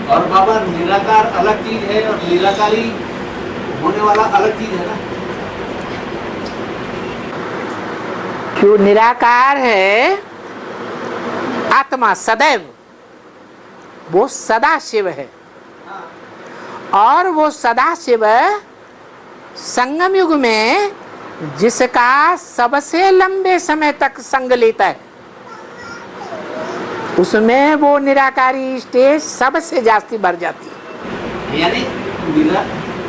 और बाबा निराकार अलग चीज है और निराकारी होने वाला अलग चीज है ना। जो निराकार है आत्मा सदैव, वो सदा शिव है। और वो सदा शिव संगम युग में जिसका सबसे लंबे समय तक संग लेता है, उसमें वो निराकारी स्टेज सबसे जास्ती बढ़ जाती है। यानी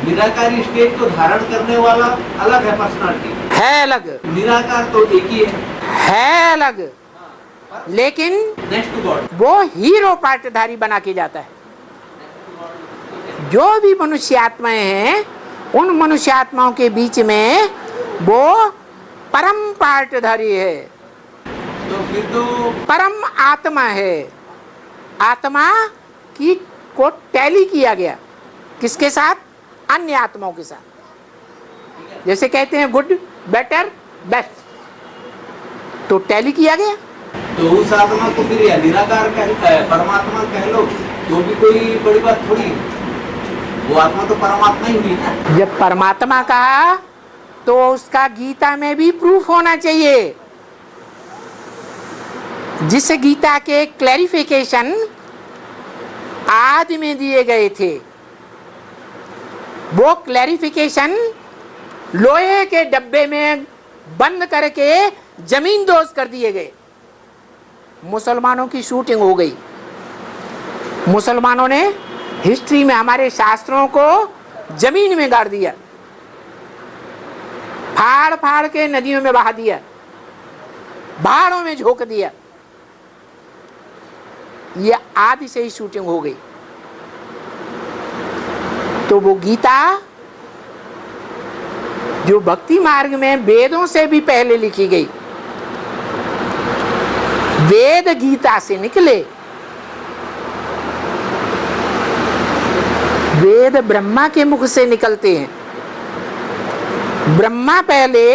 निराकारी स्टेज को धारण करने वाला अलग है, पर्सनालिटी है अलग, निराकार तो एक ही है अलग, लेकिन नेक्स्ट टू गॉड वो हीरो पार्टधारी बना के जाता है। जो भी मनुष्य आत्माएं हैं, उन मनुष्य आत्माओं के बीच में वो परम पार्टधारी है, तो फिर तो परम आत्मा है। आत्मा की को टैली किया गया किसके साथ? अन्य आत्माओं के साथ। जैसे कहते हैं गुड बेटर बेस्ट, तो टैली किया गया। तो उस आत्मा को फिर या निराकार परमात्मा कह लो तो भी कोई बड़ी बात थोड़ी, वो आत्मा तो परमात्मा ही हुई ना। जब परमात्मा कहा तो उसका गीता में भी प्रूफ होना चाहिए। जिस गीता के क्लैरिफिकेशन आदि में दिए गए थे, वो क्लैरिफिकेशन लोहे के डब्बे में बंद करके जमीन दोज कर दिए गए। मुसलमानों की शूटिंग हो गई। मुसलमानों ने हिस्ट्री में हमारे शास्त्रों को जमीन में गाड़ दिया, फाड़ फाड़ के नदियों में बहा दिया, पहाड़ों में झोंक दिया। ये आदि से ही शूटिंग हो गई। तो वो गीता जो भक्ति मार्ग में वेदों से भी पहले लिखी गई, वेद गीता से निकले। वेद ब्रह्मा के मुख से निकलते हैं। ब्रह्मा पहले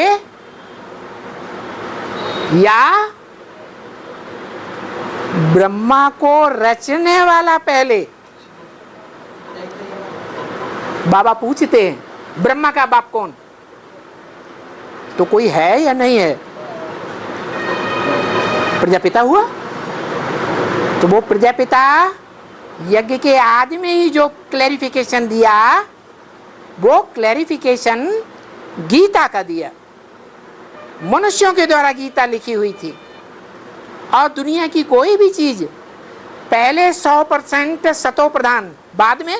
या ब्रह्मा को रचने वाला पहले? बाबा पूछते हैं ब्रह्मा का बाप कौन? तो कोई है या नहीं है? प्रजापिता हुआ। तो वो प्रजापिता यज्ञ के आदि में ही जो क्लैरिफिकेशन दिया, वो क्लैरिफिकेशन गीता का दिया। मनुष्यों के द्वारा गीता लिखी हुई थी। और दुनिया की कोई भी चीज पहले 100% सतो प्रधान, बाद में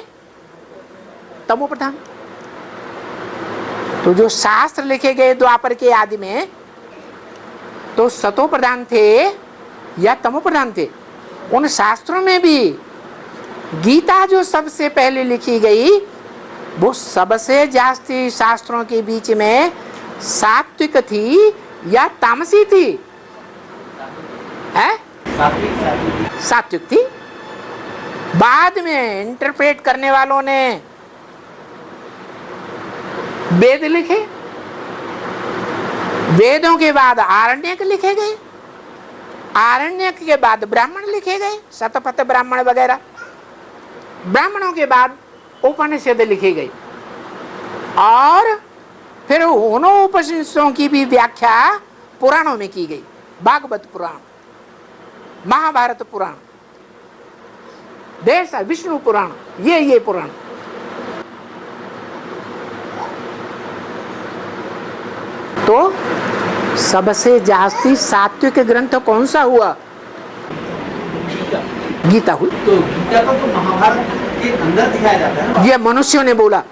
तमो प्रधान। तो जो शास्त्र लिखे गए द्वापर के आदि में, तो सतो प्रधान थे या तमो प्रधान थे? उन शास्त्रों में भी गीता जो सबसे पहले लिखी गई, वो सबसे जास्ती शास्त्रों के बीच में सात्विक थी या तामसी थी? है सात्विक थी। बाद में इंटरप्रेट करने वालों ने वेद लिखे। वेदों के बाद आरण्यक लिखे गए। आरण्यक के बाद ब्राह्मण लिखे गए, शतपथ ब्राह्मण वगैरह। ब्राह्मणों के बाद उपनिषद लिखे गए। और फिर उन्हों उपनिषदों की भी व्याख्या पुराणों में की गई। भागवत पुराण, महाभारत पुराण, देश विष्णु पुराण, ये पुराण। तो सबसे जास्ती सात्विक ग्रंथ कौन सा हुआ? गीता हुई। तो गीता को तो महाभारत के अंदर दिखाया जाता है ना? ये मनुष्यों ने बोला।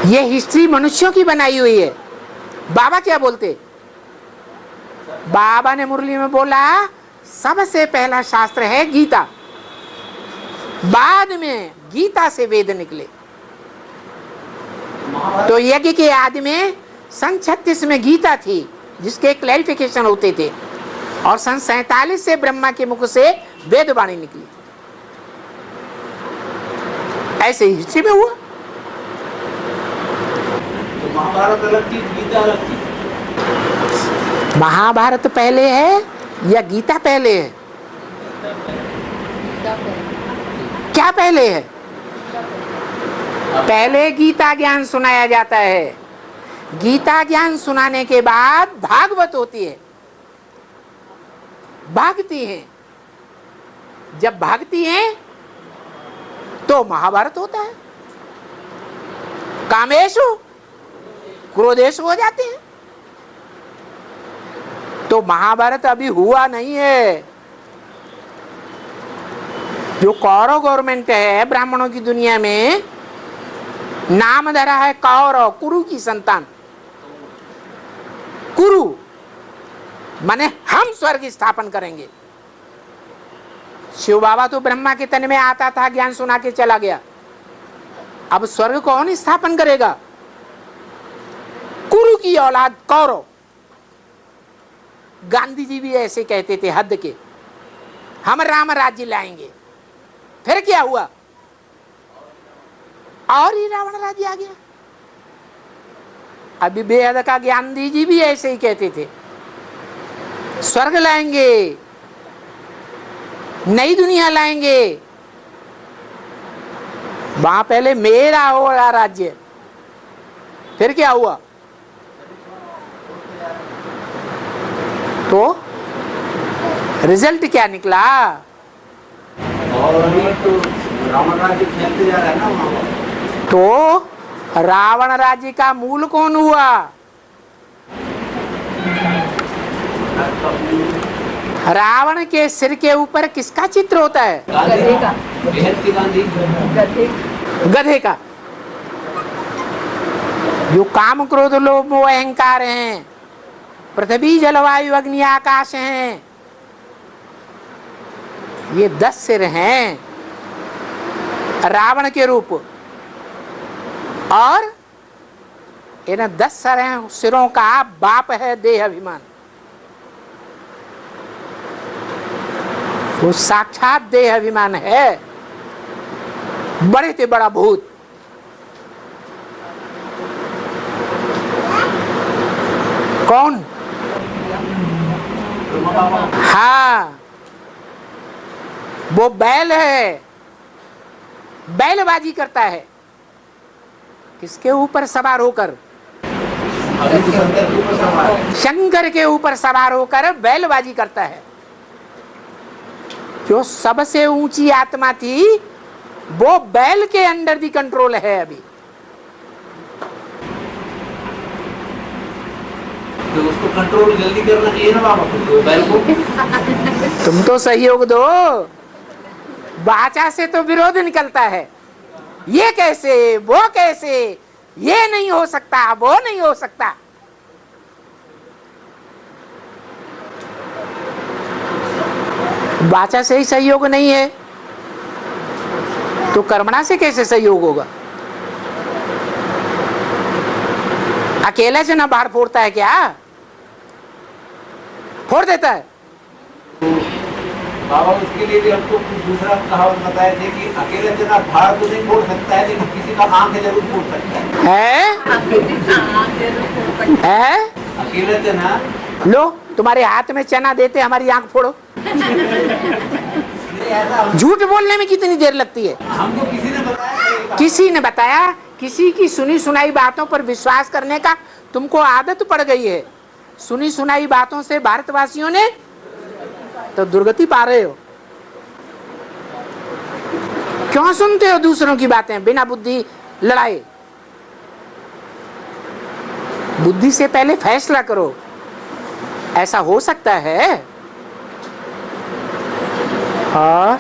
ये हिस्ट्री मनुष्यों की बनाई हुई है। बाबा क्या बोलते? बाबा ने मुरली में बोला सबसे पहला शास्त्र है गीता, बाद में गीता से वेद निकले। तो यज्ञ के आदि में सन 36 में गीता थी, जिसके क्लैरिफिकेशन होते थे। और सन 47 से ब्रह्मा के मुख से वेदवाणी निकली। ऐसे ही हिस्ट्री में हुआ। तो महाभारत अलग चीज, गीता अलग चीज। महाभारत पहले है या गीता पहले है? क्या पहले है? पहले गीता ज्ञान सुनाया जाता है, गीता ज्ञान सुनाने के बाद भागवत होती है, भागती हैं। जब भागती हैं तो महाभारत होता है। कामेशु क्रोधेशु हो जाते हैं। तो महाभारत अभी हुआ नहीं है। जो कौरव गवर्नमेंट है ब्राह्मणों की दुनिया में, नाम धरा है कौरव, कुरु की संतान। कुरु माने हम स्वर्ग स्थापन करेंगे। शिव बाबा तो ब्रह्मा के तन में आता था, ज्ञान सुना के चला गया। अब स्वर्ग कौन स्थापन करेगा? कुरु की औलाद कौरव। गांधी जी भी ऐसे कहते थे हद के, हम राम राज्य लाएंगे। फिर क्या हुआ? और ही रावण राज्य आ गया। अभी बेहद का गांधी जी भी ऐसे ही कहते थे, स्वर्ग लाएंगे, नई दुनिया लाएंगे। वहां पहले मेरा होगा राज्य। फिर क्या हुआ? तो रिजल्ट क्या निकला? और अभी तो रावण राज्य फैलते जा रहा है ना वहाँ पर। तो रावण राज्य का मूल कौन हुआ? रावण के सिर के ऊपर किसका चित्र होता है? गधे का। बेहद की गांधी। गधे का। जो काम क्रोध लोभ मोह अहंकार हैं, पृथ्वी जलवायु अग्नि आकाश हैं, ये 10 सिर हैं रावण के रूप। और इन 10 सिरों का बाप है देह अभिमान। वो साक्षात देह अभिमान है, बड़े से बड़ा भूत। कौन? हाँ, वो बैल है, बैलबाजी करता है। किसके ऊपर सवार होकर? शंकर के ऊपर सवार होकर बैलबाजी करता है। जो सबसे ऊंची आत्मा थी वो बैल के अंडर दी कंट्रोल है अभी। तो उसको कंट्रोल जल्दी करना चाहिए ना बाबा को, बैल को। तुम तो सहयोग दो। वाचा से तो विरोध निकलता है, ये कैसे, वो कैसे, ये नहीं हो सकता, वो नहीं हो सकता। वाचा से ही सहयोग नहीं है तो कर्मणा से कैसे सहयोग होगा? अकेले से ना बाहर फोड़ता है क्या? फोड़ देता है। बाबा उसके लिए भी हमको कुछ दूसरा कहावत बताए थे कि अकेले जना भाड़ को नहीं फोड़ सकता है, लेकिन किसी का आंख जरूर फोड़ सकता है। अकेले जना। लो तुम्हारे हाथ में चना देते, हमारी आंख फोड़ो। झूठ बोलने में कितनी देर लगती है? हमको किसी ने बताया। किसी ने बताया? किसी की सुनी सुनाई बातों पर विश्वास करने का तुमको आदत पड़ गई है। सुनी सुनाई बातों से भारतवासियों ने तो दुर्गति पा रहे हो। क्यों सुनते हो दूसरों की बातें बिना बुद्धि लड़ाए? बुद्धि से पहले फैसला करो। ऐसा हो सकता है। और